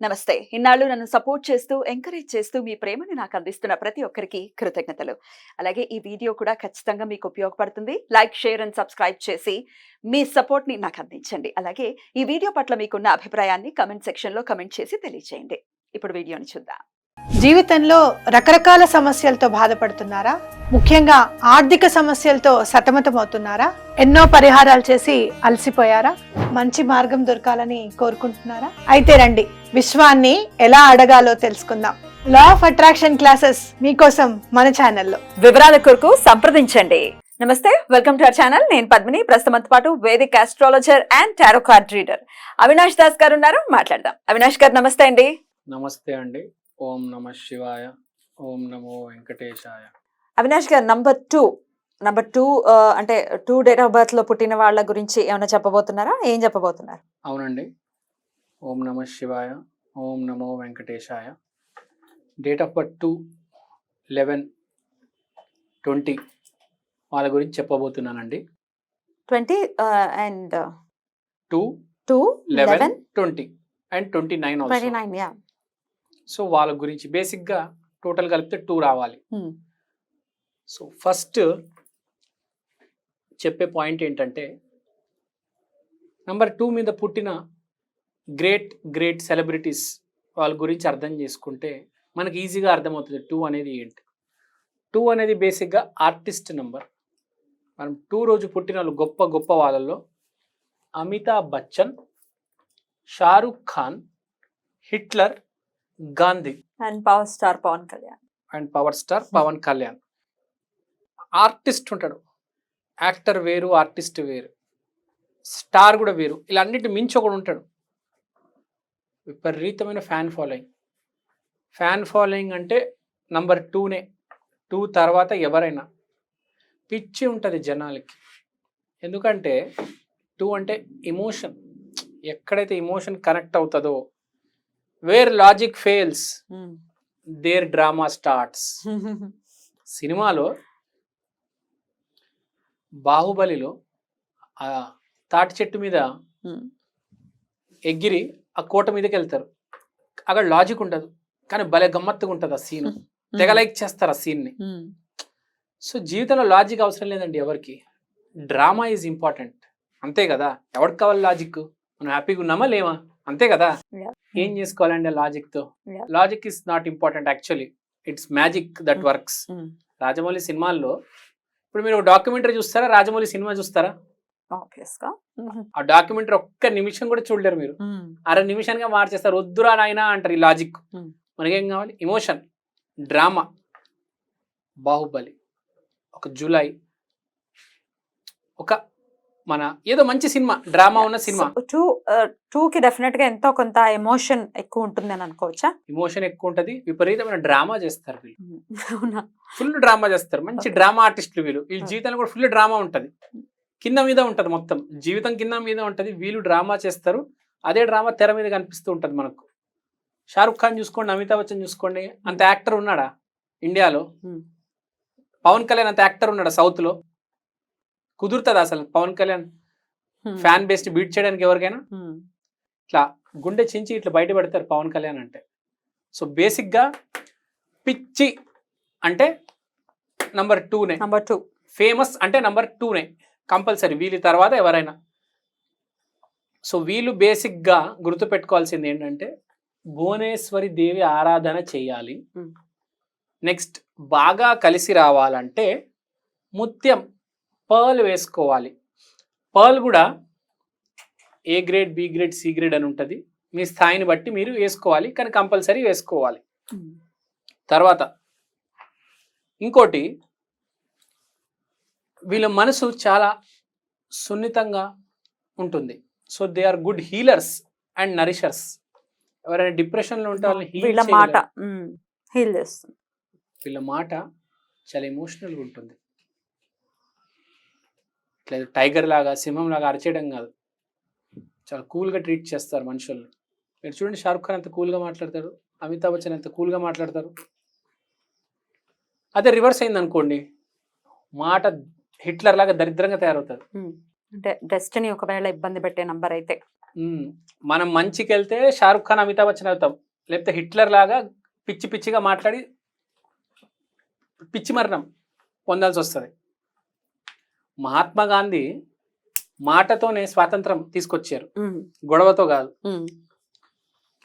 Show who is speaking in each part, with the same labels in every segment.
Speaker 1: నమస్తే. ఇన్నాళ్ళు నన్ను సపోర్ట్ చేస్తూ, ఎంకరేజ్ చేస్తూ మీ ప్రేమని నాకు అందిస్తున్న ప్రతి ఒక్కరికి కృతజ్ఞతలు. అలాగే ఈ వీడియో కూడా ఖచ్చితంగా మీకు ఉపయోగపడుతుంది. లైక్, షేర్ అండ్ సబ్స్క్రైబ్ చేసి మీ సపోర్ట్‌ని నాకు అందించండి. అలాగే ఈ వీడియో పట్ల మీకున్న అభిప్రాయాన్ని కామెంట్ సెక్షన్‌లో కామెంట్ చేసి తెలియజేయండి. ఇప్పుడు వీడియోని చూద్దాం.
Speaker 2: జీవితంలో రకరకాల సమస్యలతో బాధపడుతున్నారా? ముఖ్యంగా ఆర్థిక సమస్యలతో సతమతమవుతున్నారా? ఎన్నో పరిహారాలు చేసి అలసిపోయారా? మంచి మార్గం దొరకాలని కోరుకుంటున్నారా? అయితే రండి, విశ్వాన్ని ఎలా అడగాలో తెలుసుకుందాం. లా ఆఫ్ అట్రాక్షన్ క్లాసెస్ మీకోసం మన ఛానల్లో.
Speaker 1: వివరాల కొరకు సంప్రదించండి. నమస్తే, వెల్కమ్ టు అవర్ ఛానల్. నేను పద్మిని. ప్రస్తుతంతో పాటు Vedic astrologer and tarot card reader Avinash Das గారు ఉన్నారు. మాట్లాడదాం. అవినాష్ గారు నమస్తే అండి.
Speaker 3: నమస్తే అండి. ఓం నమ శివాయ. ఓం నమో వెంకటేశాయ.
Speaker 1: అవినాష్ గారు, నంబర్ టూ అంటే 2 డేట్ ఆఫ్ బర్త్ లో పుట్టిన వాళ్ళ గురించి ఏమైనా చెప్పబోతున్నారా? ఏం చెప్పబోతున్నారు?
Speaker 3: అవునండి. ఓం నమ శివాయ. ఓం నమో వెంకటేశాయ. డేట్ ఆఫ్ బర్త్ 2/11/20 వాళ్ళ గురించి చెప్పబోతున్నానండి.
Speaker 1: 20 and
Speaker 3: 2/11/20 and 29 also.
Speaker 1: 29, yeah.
Speaker 3: So వాళ్ళ గురించి బేసిక్గా టోటల్ కలిపితే 2 రావాలి. సో ఫస్ట్ చెప్పే పాయింట్ ఏంటంటే, నంబర్ 2 మీద పుట్టిన గ్రేట్ సెలబ్రిటీస్ వాళ్ళ గురించి అర్థం చేసుకుంటే మనకి ఈజీగా అర్థమవుతుంది 2 అనేది ఏంటి. 2 అనేది బేసిక్గా ఆర్టిస్ట్ నెంబర్. మనం 2 రోజు పుట్టిన వాళ్ళు గొప్ప వాళ్ళల్లో Amitabh Bachchan, Shahrukh Khan, Hitler, Gandhi
Speaker 1: and power star Pawan Kalyan. Artist ఉంటాడు. యాక్టర్ వేరు, ఆర్టిస్ట్ వేరు, స్టార్ కూడా వేరు. ఇలా అన్నిటి మించి ఒకడు ఉంటాడు. విపరీతమైన ఫ్యాన్ ఫాలోయింగ్ అంటే నంబర్ 2నే. 2 తర్వాత ఎవరైనా పిచ్చి ఉంటుంది జనాలకి. ఎందుకంటే 2 అంటే ఎమోషన్. ఎక్కడైతే ఎమోషన్ కనెక్ట్ అవుతుందో, where logic fails there drama starts. సినిమాలో బాహుబలిలో ఆ తాటి చెట్టు మీద ఎగిరి ఆ కోట మీదకి వెళ్తారు. అక్కడ లాజిక్ ఉండదు, కానీ భలే గమ్మత్తుగా ఉంటుంది ఆ సీన్. తెగ లైక్ చేస్తారు ఆ సీన్ని. సో జీవితంలో లాజిక్ అవసరం లేదండి ఎవరికి. Drama is important. అంతే కదా. ఎవరికి కావాలి లాజిక్? మనం హ్యాపీగా ఉన్నామా లేవా? అంతే కదా. ఏం చేసుకోవాలండి లాజిక్తో? Logic is not important actually. It's magic that works. Rajamouli సినిమాల్లో ఇప్పుడు మీరు ఒక డాక్యుమెంటరీ చూస్తారా, రాజమౌళి సినిమా చూస్తారా? ఆ డాక్యుమెంటరీ ఒక్క నిమిషం కూడా చూడలేరు మీరు. అర నిమిషంగా మార్చేస్తారు. వద్దురా నాయనా అంటారు. ఈ లాజిక్. మనకేం కావాలి? Emotion, drama. బాహుబలి, ఒక జూలై, ఒక మన ఏదో మంచి సినిమా, డ్రామా ఉన్న సినిమా. 2కి డెఫినెట్ గా ఎంతో కొంత ఎమోషన్ ఎక్కువ ఉంటుంది అని అనుకోవచ్చా?
Speaker 3: ఎమోషన్ ఎక్కువ ఉంటది. విపరీతమైన డ్రామా చేస్తారు వీళ్ళు. ఫుల్ డ్రామా చేస్తారు. మంచి డ్రామా ఆర్టిస్టులు వీళ్ళు. వీళ్ళ జీవితంలో కూడా ఫుల్ డ్రామా ఉంటది. కింద మీద ఉంటది, మొత్తం జీవితం కింద మీద ఉంటది. వీళ్ళు డ్రామా చేస్తారు. అదే డ్రామా తెర మీద కనిపిస్తూ ఉంటది మనకు. షారుఖ్ ఖాన్ చూసుకోండి, అమితాబ్ బచ్చన్ చూసుకోండి. అంత యాక్టర్ ఉన్నాడా ఇండియాలో? పవన్ కళ్యాణ్ అంత యాక్టర్ ఉన్నాడా సౌత్ లో? కుదురుతుంది అసలు Pawan Kalyan fan base beat చేయడానికి ఎవరికైనా? ఇట్లా గుండె చించి ఇట్లా బయట పెడతారు పవన్ కళ్యాణ్ అంటే. సో బేసిక్ గా పిచ్చి అంటే నంబర్ 2నే.
Speaker 1: నంబర్ 2
Speaker 3: ఫేమస్ అంటే నంబర్ 2నే కంపల్సరీ. వీళ్ళ తర్వాత ఎవరైనా. సో వీళ్ళు బేసిక్ గా గుర్తు పెట్టుకోవాల్సింది ఏంటంటే, భువనేశ్వరి దేవి ఆరాధన చేయాలి. నెక్స్ట్ బాగా కలిసి రావాలంటే ముత్యం, పర్ల్ వేసుకోవాలి. పర్ల్ కూడా A grade, B grade, C grade అని ఉంటుంది. మీ స్థాయిని బట్టి మీరు వేసుకోవాలి, కానీ కంపల్సరీ వేసుకోవాలి. తర్వాత ఇంకోటి, వీళ్ళ మనసు చాలా సున్నితంగా ఉంటుంది. So they are good healers and nourishers. ఎవరైనా డిప్రెషన్లో ఉంటే వాళ్ళని హీల్ చేస్తుంది. వీళ్ళ మాట చాలా ఎమోషనల్గా ఉంటుంది. లేదు టైగర్ లాగా, సింహం లాగా అరిచేయడం కాదు. చాలా కూల్గా ట్రీట్ చేస్తారు మనుషుల్ని. మీరు చూడండి, షారుఖ్ ఖాన్ ఎంత కూల్గా మాట్లాడతారు, అమితాబ్ బచ్చన్ ఎంత కూల్గా మాట్లాడతారు. అదే రివర్స్ అయింది అనుకోండి, మాట హిట్లర్ లాగా దరిద్రంగా తయారవుతుంది.
Speaker 1: అంటే డెస్టినీ ఒకవేళ ఇబ్బంది పెట్టే నంబర్ అయితే
Speaker 3: మనం మంచికి వెళ్తే షారుఖ్ ఖాన్ అమితాబ్ బచ్చన్ అవుతాం, లేకపోతే హిట్లర్ లాగా పిచ్చి పిచ్చిగా మాట్లాడి పిచ్చి మరణం పొందాల్సి వస్తుంది. మహాత్మా గాంధీ మాటతోనే స్వాతంత్రం తీసుకొచ్చారు, గొడవతో కాదు.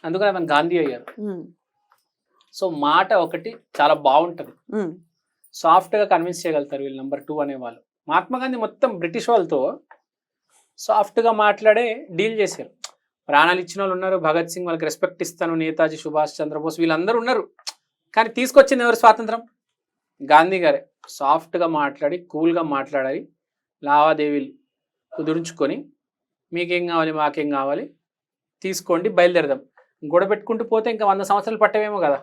Speaker 3: అందుకని అతను గాంధీ అయ్యారు. సో మాట ఒకటి చాలా బాగుంటది, సాఫ్ట్ గా కన్విన్స్ చేయగలుగుతారు వీళ్ళు నెంబర్ 2 అనేవాళ్ళు. మహాత్మా గాంధీ మొత్తం బ్రిటిష్ వాళ్ళతో సాఫ్ట్ గా మాట్లాడే డీల్ చేశారు. ప్రాణాలు ఇచ్చిన వాళ్ళు ఉన్నారు, భగత్ సింగ్ వాళ్ళకి రెస్పెక్ట్ ఇస్తాను, నేతాజీ సుభాష్ చంద్రబోస్ వీళ్ళందరూ ఉన్నారు. కానీ తీసుకొచ్చింది ఎవరు స్వాతంత్రం? గాంధీ గారే. సాఫ్ట్ గా మాట్లాడి కూల్ గా మాట్లాడాలి, లావాదేవీలు కుదుర్చుకొని మీకేం కావాలి మాకేం కావాలి తీసుకోండి బయలుదేరదాం. గొడవ పెట్టుకుంటూ పోతే ఇంకా 100 సంవత్సరాలు పట్టవేమో కదా.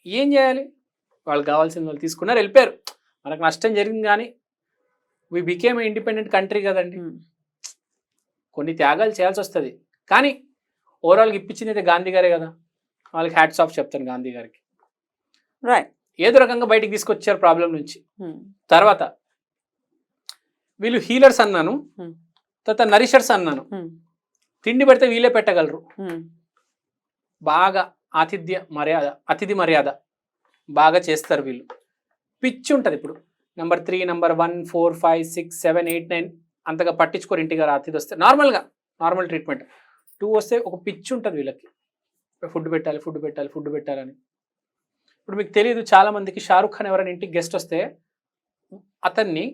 Speaker 3: ఏం చేయాలి? వాళ్ళు కావాల్సిన వాళ్ళు తీసుకున్నారు, వెళ్ళిపోయారు. మనకు నష్టం జరిగింది కానీ వి బికేమ్ ఇండిపెండెంట్ కంట్రీ కదండి. కొన్ని త్యాగాలు చేయాల్సి వస్తుంది, కానీ ఓవరాల్గా ఇప్పించింది అయితే గాంధీ గారే కదా. వాళ్ళకి హ్యాట్స్ ఆఫ్ చెప్తాను గాంధీ గారికి. ఏదో రకంగా బయటికి తీసుకొచ్చారు ప్రాబ్లం నుంచి. తర్వాత వీళ్ళు హీలర్స్ అన్నాను, తర్వాత నరిషర్స్ అన్నాను. తిండి పెడితే వీళ్ళే పెట్టగలరు, బాగా అతిథి మర్యాద బాగా చేస్తారు వీళ్ళు. పిచ్చి ఉంటుంది. ఇప్పుడు నెంబర్ 3, నెంబర్ 1, 4, 5, 6, 7, 8, 9 అంతగా పట్టించుకోరు. ఇంటికి అతిథి వస్తే నార్మల్ ట్రీట్మెంట్. 2 వస్తే ఒక పిచ్చి ఉంటుంది వీళ్ళకి, ఫుడ్ పెట్టాలని. ఇప్పుడు మీకు తెలియదు, చాలా మందికి షారుఖ్ ఖాన్ ఎవరైనా ఇంటికి గెస్ట్ వస్తే అతన్ని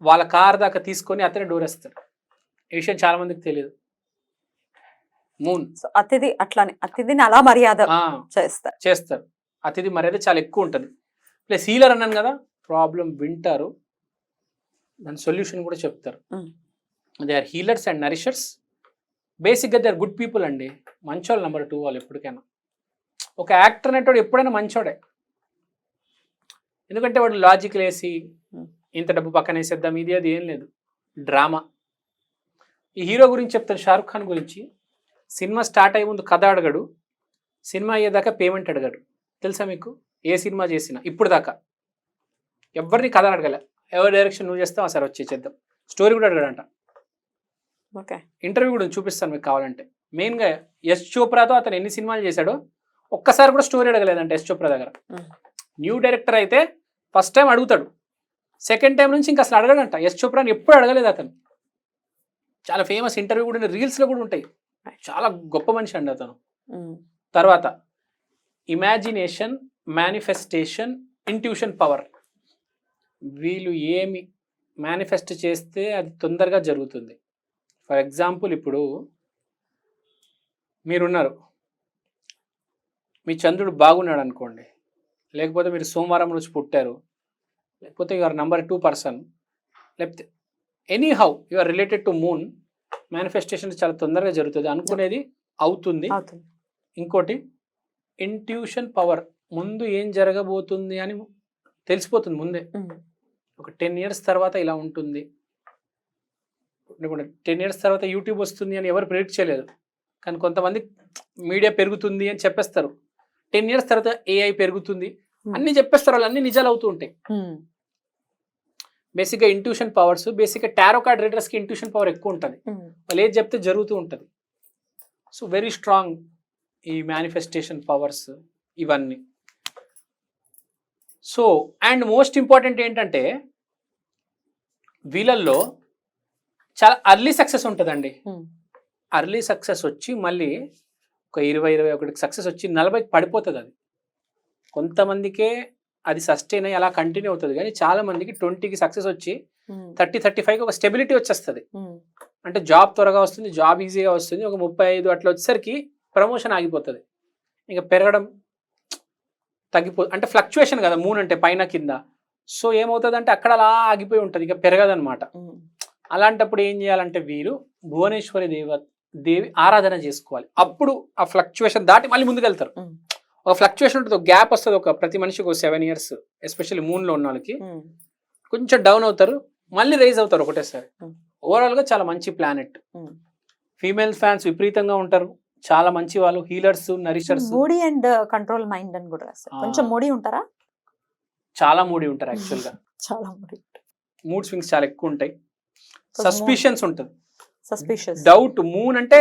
Speaker 3: వాళ్ళ కార్ దాకా తీసుకొని అతనే డోర్ వేస్తాడు. ఈ విషయం చాలా మందికి తెలియదు. మూన్
Speaker 4: అతిథిని అలా మర్యాద
Speaker 3: చేస్తారు. అతిథి మర్యాద చాలా ఎక్కువ ఉంటుంది. ప్లస్ హీలర్ అన్నాను కదా, ప్రాబ్లం వింటారు, దాని సొల్యూషన్ కూడా చెప్తారు. They are healers and nourishers. బేసిక్గా దే ఆర్ గుడ్ పీపుల్ అండి, మంచోళ్ళు నెంబర్ 2 వాళ్ళు ఎప్పటికైనా. ఒక యాక్టర్ అనేటోడు ఎప్పుడైనా మంచోడే, ఎందుకంటే వాడు లాజిక్ వేసి ఇంత డబ్బు పక్కన వేసేద్దాం ఇది అది ఏం లేదు, డ్రామా. ఈ హీరో గురించి చెప్తాను, షారుఖ్ ఖాన్ గురించి. సినిమా స్టార్ట్ అయ్యే ముందు కథ అడగడు, సినిమా అయ్యేదాకా పేమెంట్ అడగడు. తెలుసా మీకు? ఏ సినిమా చేసినా ఇప్పుడు దాకా ఎవరిని కథ అడగలే. ఎవరి డైరెక్షన్ నువ్వు చేస్తావు సరే వచ్చి చేద్దాం. స్టోరీ కూడా అడగడంట. ఇంటర్వ్యూ కూడా చూపిస్తాను మీకు కావాలంటే. మెయిన్గా యశ్ చోప్రాతో అతను ఎన్ని సినిమాలు చేశాడో ఒక్కసారి కూడా స్టోరీ అడగలేదంట యశ్ చోప్రా దగ్గర. న్యూ డైరెక్టర్ అయితే ఫస్ట్ టైం అడుగుతాడు, సెకండ్ టైం నుంచి ఇంకా అసలు అడగడంట. యశ్ చోప్రాని ఎప్పుడు అడగలేదు అతను. చాలా ఫేమస్ ఇంటర్వ్యూ కూడా రీల్స్లో కూడా ఉంటాయి. చాలా గొప్ప మనిషి అండి అతను. తర్వాత ఇమాజినేషన్, మేనిఫెస్టేషన్, ఇంట్యూషన్ పవర్. వీళ్ళు ఏమి మేనిఫెస్ట్ చేస్తే అది తొందరగా జరుగుతుంది. ఫర్ ఎగ్జాంపుల్ ఇప్పుడు మీరున్నారు, మీ చంద్రుడు బాగున్నాడు అనుకోండి, లేకపోతే మీరు సోమవారం రోజు పుట్టారు, లేకపోతే యు ఆర్ నెంబర్ 2 పర్సన్, లేకపోతే anyhow you are related to moon, manifestation చాలా తొందరగా జరుగుతుంది, అనుకునేది అవుతుంది. ఇంకోటి ఇంట్యూషన్ పవర్, ముందు ఏం జరగబోతుంది అని తెలిసిపోతుంది ముందే. ఒక 10 years తర్వాత ఇలా ఉంటుంది, 10 years తర్వాత యూట్యూబ్ వస్తుంది అని ఎవరు ప్రిడిక్ట్ చేయలేదు, కానీ కొంతమంది మీడియా పెరుగుతుంది అని చెప్పేస్తారు. 10 years తర్వాత AI పెరుగుతుంది అన్ని చెప్పేస్తారు, వాళ్ళు అన్ని నిజాలు అవుతూ ఉంటాయి. బేసిక్గా ఇంట్యూషన్ పవర్స్, బేసిక్గా టారో కార్డ్ రీడర్స్కి ఇంట్యూషన్ పవర్ ఎక్కువ ఉంటుంది. వాళ్ళు ఏది చెప్తే జరుగుతూ ఉంటుంది. సో వెరీ స్ట్రాంగ్ ఈ మేనిఫెస్టేషన్ పవర్స్ ఇవన్నీ. సో అండ్ మోస్ట్ ఇంపార్టెంట్ ఏంటంటే వీళ్ళల్లో చాలా అర్లీ సక్సెస్ ఉంటుందండి. అర్లీ సక్సెస్ వచ్చి మళ్ళీ ఒక 20-21 సక్సెస్ వచ్చి 40కి పడిపోతుంది. అది కొంతమందికే అది సస్టైన్ అయ్యి అలా కంటిన్యూ అవుతుంది, కానీ చాలా మందికి 20కి సక్సెస్ వచ్చి 30-35కి ఒక స్టెబిలిటీ వచ్చేస్తుంది. అంటే జాబ్ త్వరగా వస్తుంది, జాబ్ ఈజీగా వస్తుంది. ఒక 35 అట్లా వచ్చేసరికి ప్రమోషన్ ఆగిపోతుంది, ఇంకా పెరగడం అంటే ఫ్లక్చుయేషన్ కదా మూన్ అంటే పైన కింద. సో ఏమవుతుంది అంటే అక్కడ అలా ఆగిపోయి ఉంటుంది, ఇక పెరగదనమాట. అలాంటప్పుడు ఏం చేయాలంటే వీరు భువనేశ్వరి దేవి ఆరాధన చేసుకోవాలి. అప్పుడు ఆ ఫ్లక్చుయేషన్ దాటి మళ్ళీ ముందుకెళ్తారు. ఒక ఫ్లక్చుయేషన్ ఉంటుంది, ఒక గ్యాప్ వస్తుంది, ఒక ప్రతి మనిషికి ఒక 7 years, ఎస్పెషల్లీ మూన్లో ఉన్న వాళ్ళకి కొంచెం డౌన్ అవుతారు, మళ్ళీ రైజ్ అవుతారు ఒకటేసారి. ఓవరాల్గా చాలా మంచి ప్లానెట్. ఫీమేల్ ఫ్యాన్స్ విపరీతంగా ఉంటారు, చాలా మంచి వాళ్ళు, healers, nourishers.
Speaker 4: Moody and control mind అని కూడా రాస్తారు. కొంచెం మూడీ ఉంటారా?
Speaker 3: చాలా మూడీ ఉంటారు యాక్చువల్గా.
Speaker 4: చాలా మూడీ,
Speaker 3: మూడ్ స్వింగ్స్ చాలా ఎక్కువ ఉంటాయి. సస్పిషన్స్ ఉంటుంది.
Speaker 4: సస్పిషియస్.
Speaker 3: డౌట్. మూన్ అంటే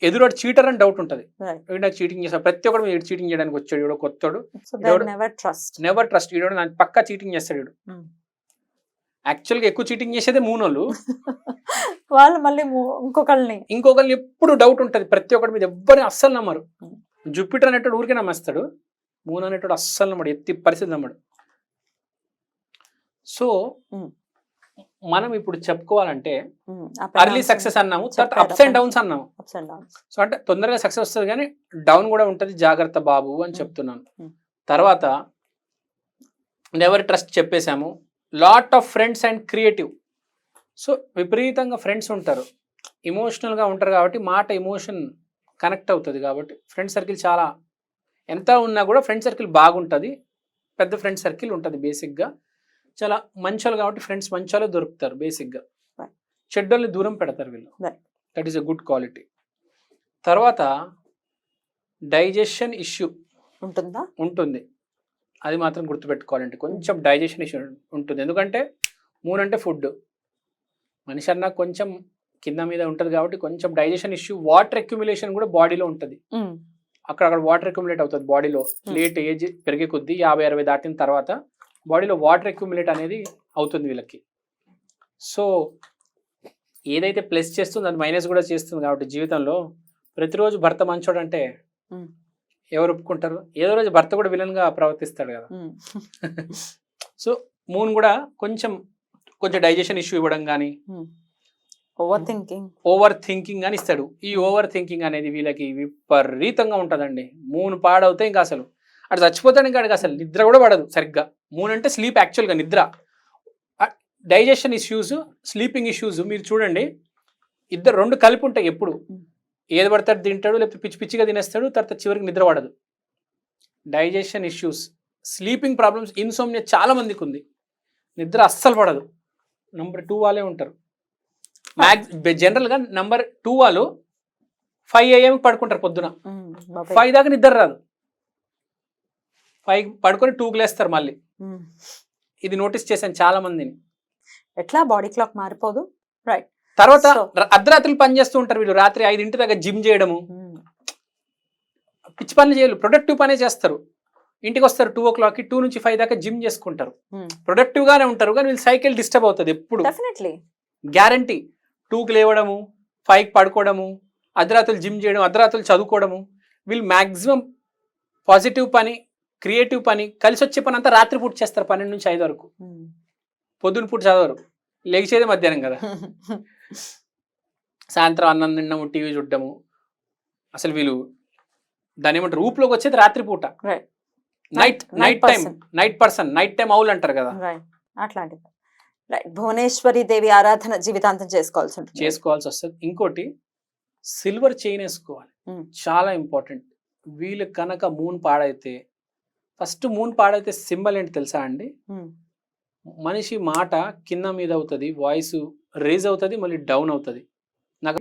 Speaker 3: ఎదురోడు చీటర్ అని డౌట్ ఉంటుంది.
Speaker 4: Right.
Speaker 3: వీడు నాకు చీటింగ్ చేస్తాడు, ప్రతి ఒక్కడు వీడు చీటింగ్ చేయడానికి వచ్చాడు, వీడు కొత్తడు,
Speaker 4: so they never trust.
Speaker 3: Never trust, వీడు నాకు పక్కా చీటింగ్ చేస్తాడు వీడు. యాక్చువల్గా ఎక్కువ చీటింగ్ చేసేదే మూన్ వాళ్ళు.
Speaker 4: వాళ్ళు మళ్ళీ
Speaker 3: ఇంకొకరిని ఎప్పుడు డౌట్ ఉంటుంది ప్రతి ఒక్కటి మీద, ఎవ్వరిని అస్సలు నమ్మరు. జూపిటర్ అనేటోడు ఊరికే నమ్మేస్తాడు, మూన్ అనేటోడు అస్సలు నమ్మడు, ఎత్తి పరిస్థితి నమ్మడు. సో మనం ఇప్పుడు చెప్పుకోవాలంటే అర్లీ సక్సెస్ అన్నాము, తర్వాత అప్స్ అండ్ డౌన్స్ అన్నాము. సో అంటే తొందరగా సక్సెస్ వస్తుంది కానీ డౌన్ కూడా ఉంటుంది, జాగ్రత్త బాబు అని చెప్తున్నాను. తర్వాత నెవర్ ట్రస్ట్ చెప్పేశాము. Lot of friends and creative. So విపరీతంగా ఫ్రెండ్స్ ఉంటారు, ఇమోషనల్గా ఉంటారు కాబట్టి మాట ఎమోషన్ కనెక్ట్ అవుతుంది కాబట్టి ఫ్రెండ్ సర్కిల్ చాలా ఎంత ఉన్నా కూడా ఫ్రెండ్ సర్కిల్ బాగుంటుంది, పెద్ద ఫ్రెండ్ సర్కిల్ ఉంటుంది. బేసిక్గా చాలా మంచోళ్ళు కాబట్టి ఫ్రెండ్స్ మంచోళ్ళు దొరుకుతారు. బేసిక్గా చెడ్డోళ్ళని దూరం పెడతారు వీళ్ళు. That is a good quality. తర్వాత డైజెషన్ ఇష్యూ ఉంటుంది, అది మాత్రం గుర్తుపెట్టుకోవాలంటే కొంచెం డైజెషన్ ఇష్యూ ఉంటుంది. ఎందుకంటే మూన్ అంటే ఫుడ్, మనిషి అన్నా కొంచెం కింద మీద ఉంటుంది కాబట్టి కొంచెం డైజెషన్ ఇష్యూ. వాటర్ అక్యుములేషన్ కూడా బాడీలో ఉంటుంది, అక్కడ వాటర్ అక్యుములేట్ అవుతుంది బాడీలో. లేట్ ఏజ్ పెరిగే కొద్దీ 50-60 దాటిన తర్వాత బాడీలో వాటర్ అక్యుములేట్ అనేది అవుతుంది వీళ్ళకి. సో ఏదైతే ప్లస్ చేస్తుందో అది మైనస్ కూడా చేస్తుంది కాబట్టి జీవితంలో ప్రతిరోజు భర్త మంచోడు అంటే ఎవరు ఒప్పుకుంటారు? ఏదో రోజు భర్త కూడా విలన్ గా ప్రవర్తిస్తాడు కదా. సో మూన్ కూడా కొంచెం డైజెషన్ ఇష్యూ ఇవ్వడం కానీ, ఓవర్ థింకింగ్ అని ఇస్తాడు. ఈ ఓవర్ థింకింగ్ అనేది వీళ్ళకి విపరీతంగా ఉంటుందండి. మూన్ పాడవుతే ఇంకా అసలు అటు చచ్చిపోతాడు, ఇంకా అసలు నిద్ర కూడా పడదు సరిగ్గా. మూన్ అంటే స్లీప్, యాక్చువల్గా నిద్ర. డైజెషన్ ఇష్యూస్, స్లీపింగ్ ఇష్యూస్ మీరు చూడండి, ఇద్దరు రెండు కలిపి ఉంటాయి. ఎప్పుడు ఏది పడతాడు తింటాడు, లేకపోతే పిచ్చి పిచ్చిగా తినేస్తాడు, తర్వాత చివరికి నిద్ర పడదు. Digestion issues, sleeping problems, insomnia చాలా మందికి ఉంది, నిద్ర అస్సలు పడదు. నంబర్ 2 వాళ్ళే ఉంటారు జనరల్గా. నంబర్ 2 వాళ్ళు 5 AM పడుకుంటారు పొద్దున, 5 దాకా నిద్ర రాదు. 5 పడుకొని 2కి లేస్తారు మళ్ళీ. ఇది నోటీస్ చేశాను చాలా మందిని.
Speaker 4: ఎట్లా బాడీ క్లాక్ మారిపోదు. రైట్.
Speaker 3: తర్వాత అర్ధరాత్రులు పని చేస్తూ ఉంటారు వీళ్ళు, రాత్రి 5 దాకా జిమ్ చేయడము, పిచ్చి పనులు చేయరు, ప్రొడక్టివ్ పనే చేస్తారు. ఇంటికి వస్తారు 2 o'clockకి, 2 నుంచి 5 దాకా జిమ్ చేసుకుంటారు, ప్రొడక్టివ్ గానే ఉంటారు. కానీ వీళ్ళు సైకిల్ డిస్టర్బ్ అవుతుంది ఎప్పుడు, గ్యారంటీ. 2కి లేవడము, 5కి పడుకోవడము, అర్ధరాత్రులు జిమ్ చేయడం, అర్ధరాత్రులు చదువుకోవడము. వీళ్ళు మాక్సిమం పాజిటివ్ పని, క్రియేటివ్ పని, కలిసి వచ్చే పని అంతా రాత్రి పూట చేస్తారు, 12 నుంచి 5 వరకు. పొద్దున పూట చదవరు, లేచేదే మధ్యాహ్నం కదా. సాయంత్రం అన్నం తినడము, టీవీ చూడడము. అసలు వీళ్ళు దాని ఏమంటారు, ఊపులోకి వచ్చేది రాత్రి పూట. Night person, night time owl అంటారు కదా,
Speaker 4: అట్లాంటిది. భువనేశ్వరి దేవి ఆరాధన జీవితాంతం చేసుకోవాల్సి
Speaker 3: వస్తుంది. ఇంకోటి సిల్వర్ చైన్ వేసుకోవాలి, చాలా ఇంపార్టెంట్. వీళ్ళు కనుక మూన్ పాడైతే, ఫస్ట్ మూన్ పాడైతే సింబల్ ఏంటి తెలుసా అండి? మనిషి మాట కింద మీద అవుతుంది, వాయిస్ రేజ్ అవుతుంది, మళ్ళీ డౌన్ అవుతుంది. నాకు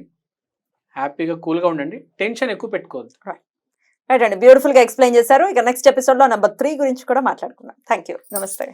Speaker 3: హ్యాపీగా కూల్గా ఉండండి, టెన్షన్ ఎక్కువ పెట్టుకోవద్దు.
Speaker 4: రైట్ అండి, బ్యూటిఫుల్ గా ఎక్స్ప్లెయిన్ చేశారు. ఇక నెక్స్ట్ ఎపిసోడ్ లో నెంబర్ 3 గురించి కూడా మాట్లాడుకుందాం. థ్యాంక్ యూ, నమస్తే.